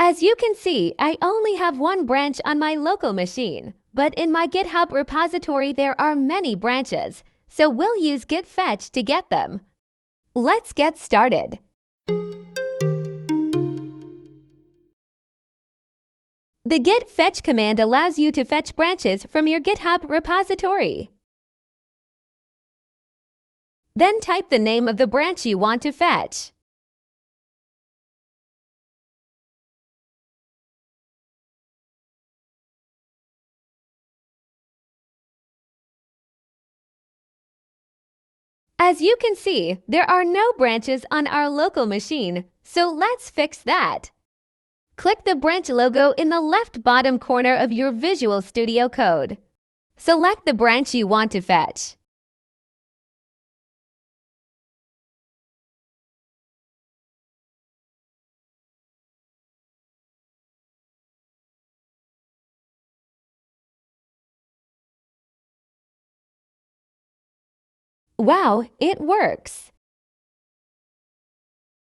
As you can see, I only have one branch on my local machine, but in my GitHub repository there are many branches, so we'll use git fetch to get them. Let's get started. The git fetch command allows you to fetch branches from your GitHub repository. Then type the name of the branch you want to fetch. As you can see, there are no branches on our local machine, so let's fix that. Click the branch logo in the left bottom corner of your Visual Studio Code. Select the branch you want to fetch. Wow, it works!